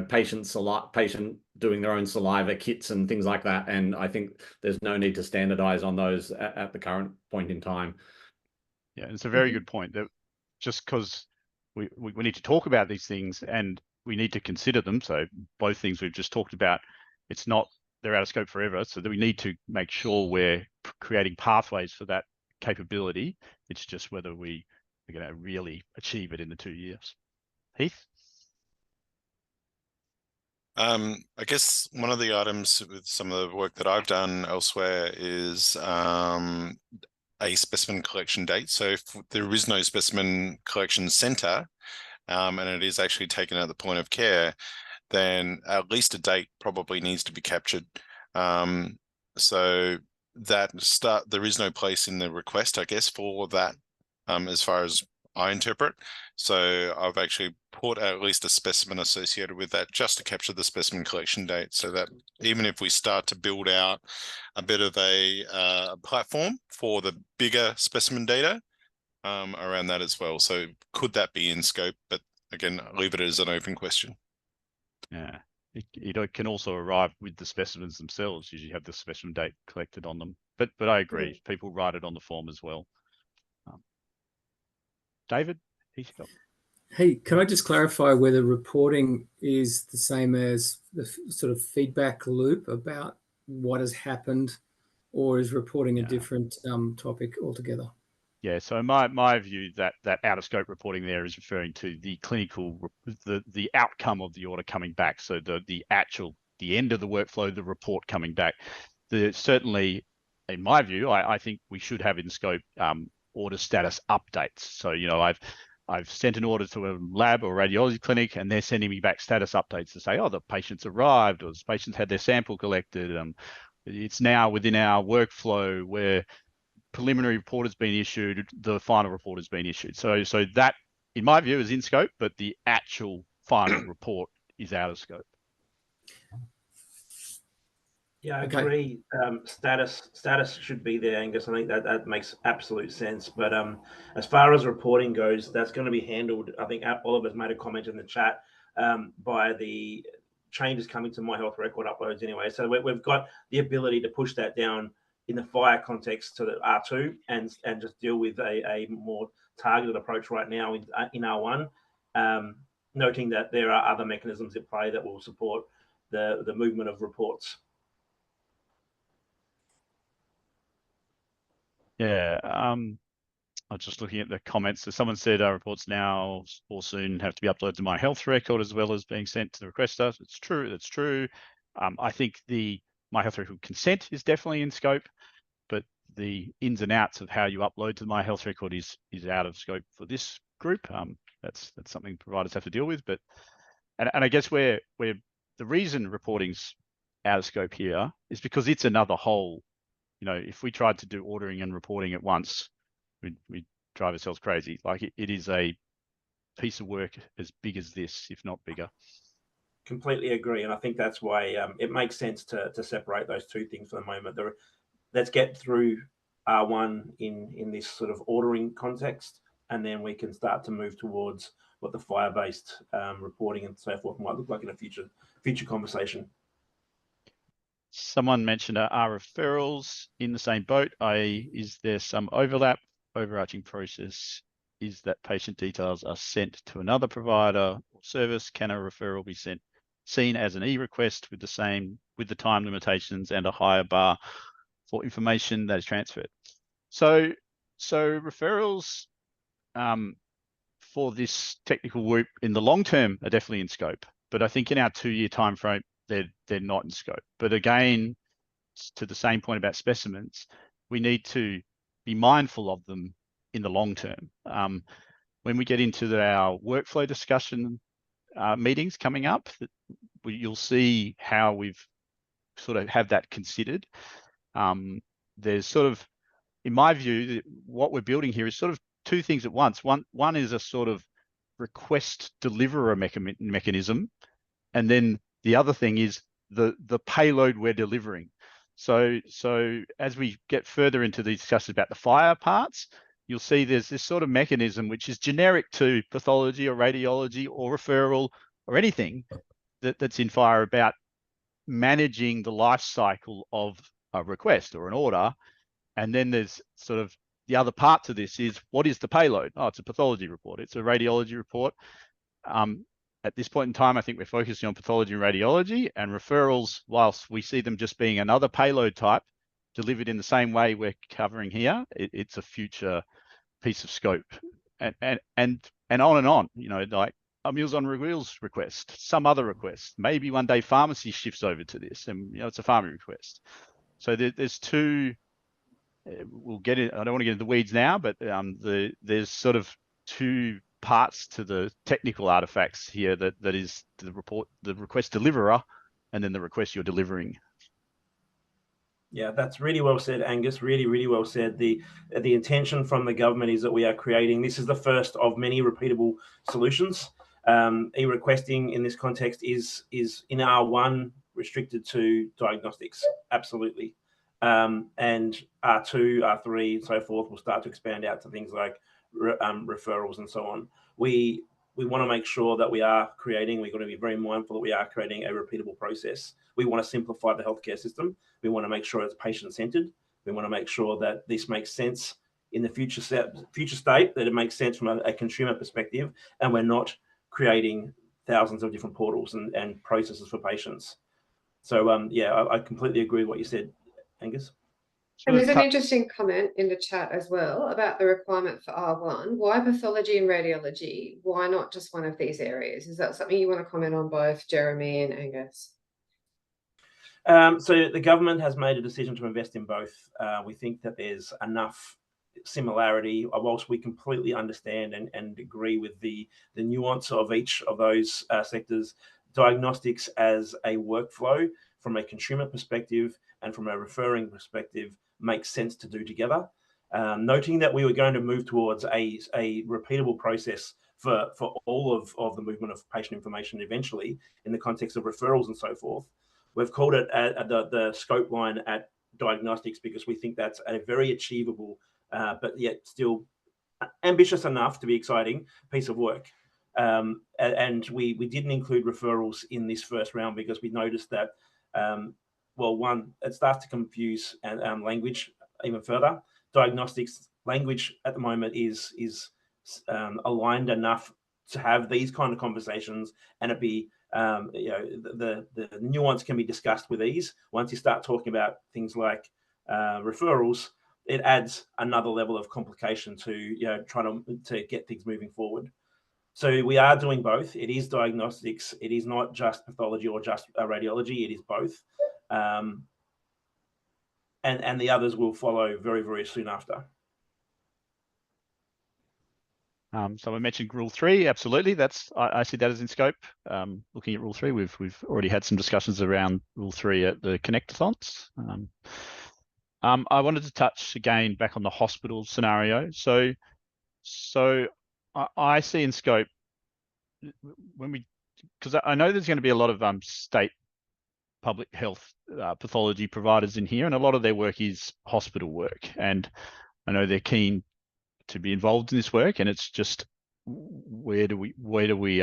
patient doing their own saliva kits and things like that. And I think there's no need to standardize on those at the current point in time. Yeah, it's a very good point, that just because we need to talk about these things and we need to consider them. So both things we've just talked about, it's not they're out of scope forever. So that we need to make sure we're creating pathways for that capability. It's just whether we are going to really achieve it in the 2 years. Heath? I guess one of the items with some of the work that I've done elsewhere is a specimen collection date. So if there is no specimen collection center, and it is actually taken at the point of care, then at least a date probably needs to be captured. So that there is no place in the request, I guess, for that, as far as I interpret. So I've actually put at least a specimen associated with that, just to capture the specimen collection date, so that even if we start to build out a bit of a platform for the bigger specimen data around that as well. So could that be in scope? But again, leave it as an open question. Yeah, it can also arrive with the specimens themselves. Usually have the specimen date collected on them. But I agree, people write it on the form as well. David? Hey, can I just clarify whether reporting is the same as the sort of feedback loop about what has happened, or is reporting a different topic altogether? Yeah, so my view that out of scope reporting there is referring to the clinical, the outcome of the order coming back. So the end of the workflow, the report coming back. Certainly, in my view, I think we should have in scope order status updates. So, I've sent an order to a lab or radiology clinic, and they're sending me back status updates to say, oh, the patient's arrived, or the patient's had their sample collected. It's now within our workflow where preliminary report has been issued, the final report has been issued. So that, in my view, is in scope, but the actual final report is out of scope. Yeah, I agree. Status should be there, Angus. I think that makes absolute sense. But as far as reporting goes, that's going to be handled. I think Oliver's made a comment in the chat by the changes coming to My Health Record uploads anyway. So we've got the ability to push that down in the FHIR context to the R2 and just deal with a more targeted approach right now in R1, noting that there are other mechanisms at play that will support the movement of reports. Yeah, I'm just looking at the comments. So someone said our reports now or soon have to be uploaded to My Health Record as well as being sent to the requester. It's true. That's true. I think the My Health Record consent is definitely in scope, but the ins and outs of how you upload to the My Health Record is out of scope for this group. That's something providers have to deal with. But and I guess where the reason reporting's out of scope here is because it's another whole. If we tried to do ordering and reporting at once, we'd drive ourselves crazy. Like it is a piece of work as big as this, if not bigger. Completely agree. And I think that's why it makes sense to separate those two things for the moment. Let's get through R1 in this sort of ordering context, and then we can start to move towards what the fire-based reporting and so forth might look like in a future conversation. Someone mentioned are referrals in the same boat? Is there some overlap? Overarching process is that patient details are sent to another provider or service. Can a referral be seen as an eRequest with the time limitations and a higher bar for information that is transferred? So referrals for this technical group in the long term are definitely in scope, but I think in our 2-year time frame they're not in scope. But again, to the same point about specimens, we need to be mindful of them in the long term. When we get into our workflow discussion meetings coming up, you'll see how we've sort of have that considered. There's sort of, in my view, what we're building here is sort of two things at once. One is a sort of request deliverer mechanism, and then the other thing is the payload we're delivering. So as we get further into the discussion about the fire parts, you'll see there's this sort of mechanism which is generic to pathology or radiology or referral or anything that's in fire about managing the life cycle of a request or an order. And then there's sort of the other part to this is, what is the payload? Oh, it's a pathology report. It's a radiology report. At this point in time, I think we're focusing on pathology and radiology, and referrals, whilst we see them just being another payload type delivered in the same way we're covering here, it's a future piece of scope, and on and on, you know, like a Meals on Wheels request, some other request, maybe one day pharmacy shifts over to this, and you know, it's a pharmacy request. So there's two, we'll get it, I don't want to get into the weeds now, but there's sort of two parts to the technical artifacts here, that is the request deliverer, and then the request you're delivering. Yeah, that's really well said, Angus. Really, really well said. The intention from the government is that we are creating, this is the first of many repeatable solutions. eRequesting in this context is in R1 restricted to diagnostics, absolutely. And R2, R3, and so forth will start to expand out to things like referrals and so on. We want to make sure that we've got to be very mindful that we are creating a repeatable process. We want to simplify the healthcare system. We want to make sure it's patient-centered. We want to make sure that this makes sense in the future state, that it makes sense from a consumer perspective, and we're not creating thousands of different portals and processes for patients. So yeah, I completely agree with what you said, Angus. And there's an interesting comment in the chat as well about the requirement for R1. Why pathology and radiology? Why not just one of these areas? Is that something you want to comment on, both Jeremy and Angus? So the government has made a decision to invest in both. We think that there's enough similarity, whilst we completely understand and agree with the nuance of each of those sectors. Diagnostics as a workflow from a consumer perspective and from a referring perspective makes sense to do together. Noting that we were going to move towards a repeatable process for all of the movement of patient information eventually in the context of referrals and so forth. We've called it the scope line at diagnostics because we think that's a very achievable, but yet still ambitious enough to be exciting piece of work. And we didn't include referrals in this first round because we noticed that, well, one, it starts to confuse language even further. Diagnostics language at the moment is aligned enough to have these kind of conversations, and it be you know, the nuance can be discussed with ease. Once you start talking about things like referrals, it adds another level of complication to, you know, trying to get things moving forward. So we are doing both. It is diagnostics. It is not just pathology or just radiology. It is both. And the others will follow very, very soon after. Someone mentioned Rule 3. Absolutely, I see that as in scope. Looking at Rule 3, we've already had some discussions around Rule 3 at the Connectathons. I wanted to touch again back on the hospital scenario. So I see in scope because I know there's going to be a lot of state public health pathology providers in here, and a lot of their work is hospital work. And I know they're keen to be involved in this work, and it's just where do we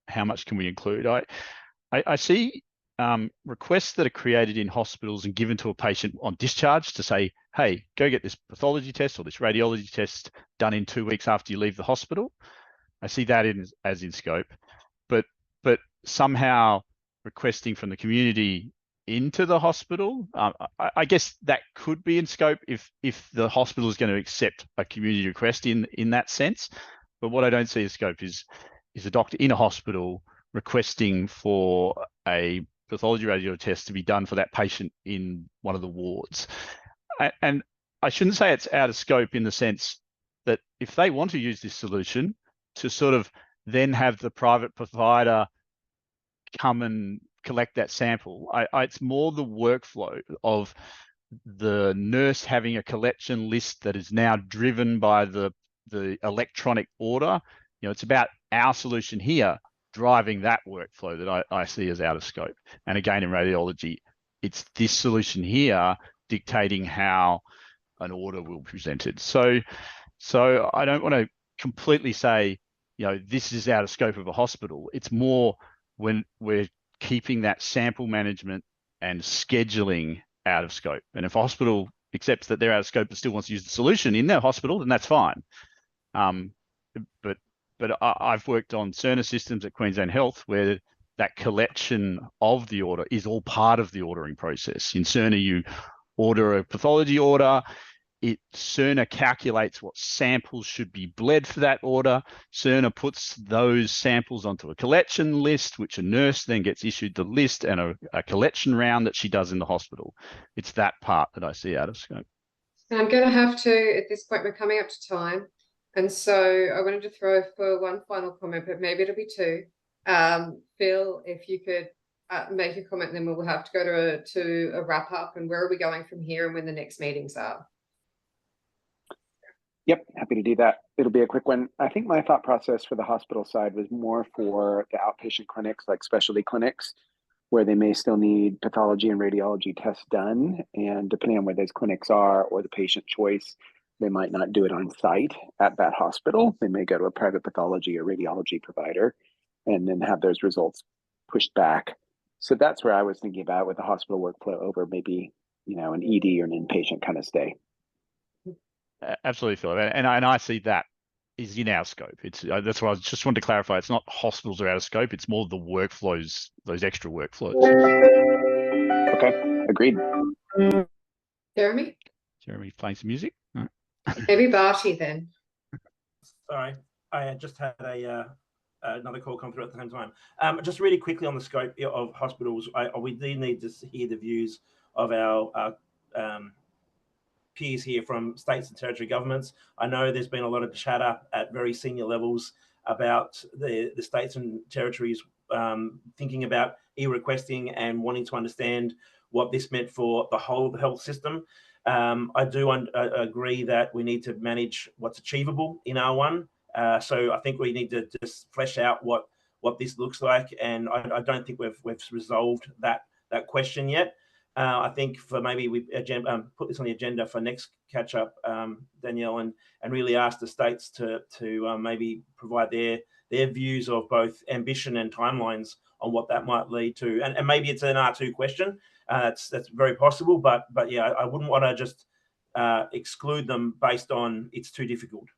how much can we include? I see requests that are created in hospitals and given to a patient on discharge to say, hey, go get this pathology test or this radiology test done in 2 weeks after you leave the hospital. I see that as in scope, but somehow requesting from the community into the hospital, I guess that could be in scope if the hospital is going to accept a community request in that sense. But what I don't see as scope is a doctor in a hospital requesting for a pathology radiology test to be done for that patient in one of the wards. And I shouldn't say it's out of scope in the sense that if they want to use this solution to sort of then have the private provider come and collect that sample, it's more the workflow of the nurse having a collection list that is now driven by the electronic order. It's about our solution here driving that workflow that I see as out of scope. And again, in radiology, it's this solution here dictating how an order will be presented. So I don't want to completely say, this is out of scope of a hospital. It's more when we're keeping that sample management and scheduling out of scope. And if a hospital accepts that they're out of scope but still wants to use the solution in their hospital, then that's fine. But I've worked on Cerner systems at Queensland Health where that collection of the order is all part of the ordering process. In Cerner, you order a pathology order. Cerner calculates what samples should be bled for that order. Cerner puts those samples onto a collection list, which a nurse then gets issued the list and a collection round that she does in the hospital. It's that part that I see out of scope. And I'm going to have to, at this point, we're coming up to time. And so I wanted to throw for one final comment, but maybe it'll be two. Phil, if you could make a comment, then we'll have to go to a wrap up. And where are we going from here and when the next meetings are? Yep, happy to do that. It'll be a quick one. I think my thought process for the hospital side was more for the outpatient clinics, like specialty clinics, where they may still need pathology and radiology tests done. And depending on where those clinics are or the patient choice, they might not do it on site at that hospital. They may go to a private pathology or radiology provider and then have those results pushed back. So that's where I was thinking about with the hospital workflow over maybe, an ED or an inpatient kind of stay. Absolutely, Philip. And I see that is in our scope. That's what I just wanted to clarify. It's not hospitals are out of scope. It's more the workflows, those extra workflows. Okay, agreed. Jeremy playing some music. Right. Maybe Barty then. Sorry, I just had another call come through at the same time. Just really quickly on the scope of hospitals, we do need to hear the views of our peers here from states and territory governments. I know there's been a lot of chatter at very senior levels about the states and territories thinking about eRequesting and wanting to understand what this meant for the whole of the health system. I do agree that we need to manage what's achievable in R1. So I think we need to just flesh out what this looks like, and I don't think we've resolved that question yet. I think for maybe we put this on the agenda for next catch up, Danielle, and really ask the states to maybe provide their views of both ambition and timelines on what that might lead to, and maybe it's an R2 question. That's very possible, but yeah, I wouldn't want to just exclude them based on it's too difficult.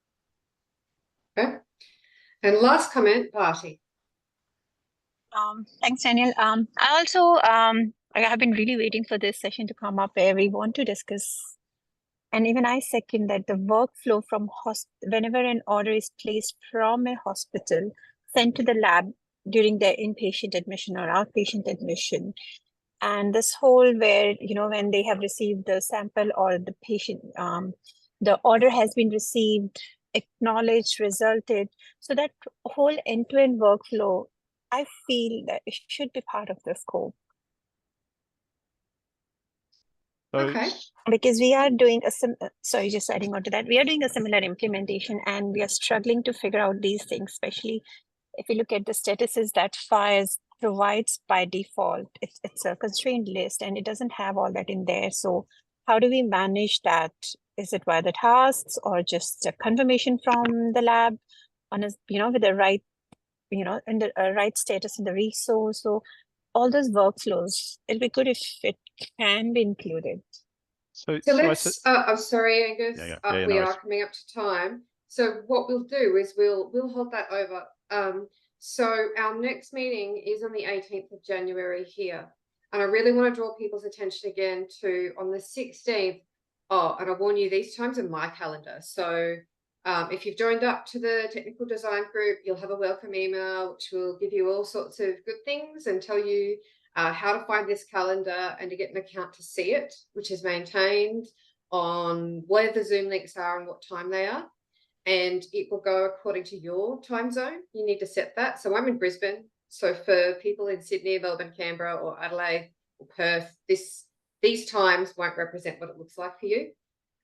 Okay. And last comment, Barty. Thanks, Daniel. I also I have been really waiting for this session to come up where we want to discuss, and even I second that the workflow from whenever an order is placed from a hospital sent to the lab during their inpatient admission or outpatient admission, and this whole where when they have received the sample or the patient, the order has been received, acknowledged, resulted. So that whole end-to-end workflow, I feel that it should be part of the scope. Okay. Because we are doing just adding on to that, we are doing a similar implementation and we are struggling to figure out these things, especially if you look at the statuses that FHIR's provides by default. It's a constrained list and it doesn't have all that in there. So how do we manage that? Is it via the tasks or just a confirmation from the lab on a, with the right, in the right status in the resource? So all those workflows, it'll be good if it can be included. So let's, I'm sorry, Angus, we no are coming up to time. So what we'll do is we'll hold that over. So our next meeting is on the 18th of January here. And I really want to draw people's attention again to on the 16th. Oh, and I warn you, these times are my calendar. So if you've joined up to the technical design group, you'll have a welcome email, which will give you all sorts of good things and tell you how to find this calendar and to get an account to see it, which is maintained on where the Zoom links are and what time they are. And it will go according to your time zone. You need to set that. So I'm in Brisbane. So for people in Sydney, Melbourne, Canberra, or Adelaide, or Perth, these times won't represent what it looks like for you.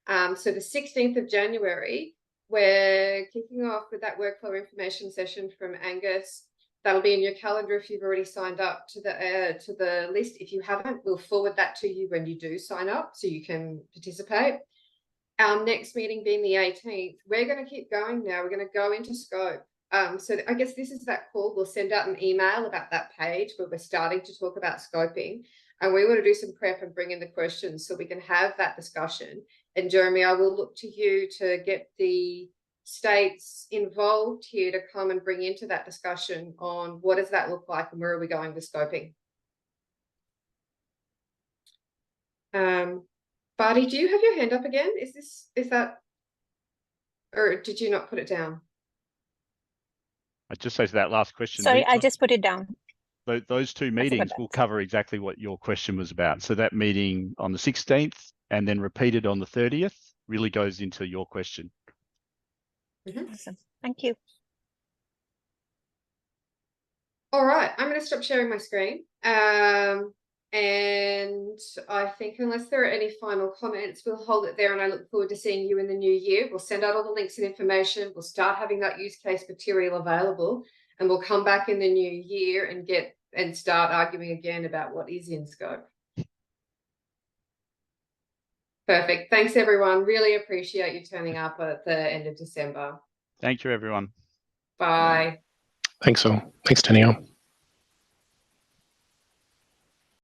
So the 16th of January, we're kicking off with that workflow information session from Angus. That'll be in your calendar if you've already signed up to the list. If you haven't, we'll forward that to you when you do sign up so you can participate. Our next meeting being the 18th, we're going to keep going now. We're going to go into scope. So I guess this is that call. We'll send out an email about that page where we're starting to talk about scoping. And we want to do some prep and bring in the questions so we can have that discussion. And Jeremy, I will look to you to get the states involved here to come and bring into that discussion on what does that look like and where are we going with scoping. Barty, do you have your hand up again? Is that, or did you not put it down? I'd just say to that last question. Sorry, I just put it down. Those two meetings will cover exactly what your question was about. So that meeting on the 16th and then repeated on the 30th really goes into your question. Awesome. Thank you. All right, I'm going to stop sharing my screen. And I think unless there are any final comments, we'll hold it there. And I look forward to seeing you in the new year. We'll send out all the links and information. We'll start having that use case material available. And we'll come back in the new year and start arguing again about what is in scope. Perfect. Thanks, everyone. Really appreciate you turning up at the end of December. Thank you, everyone. Bye. Thanks all. Thanks, Danielle.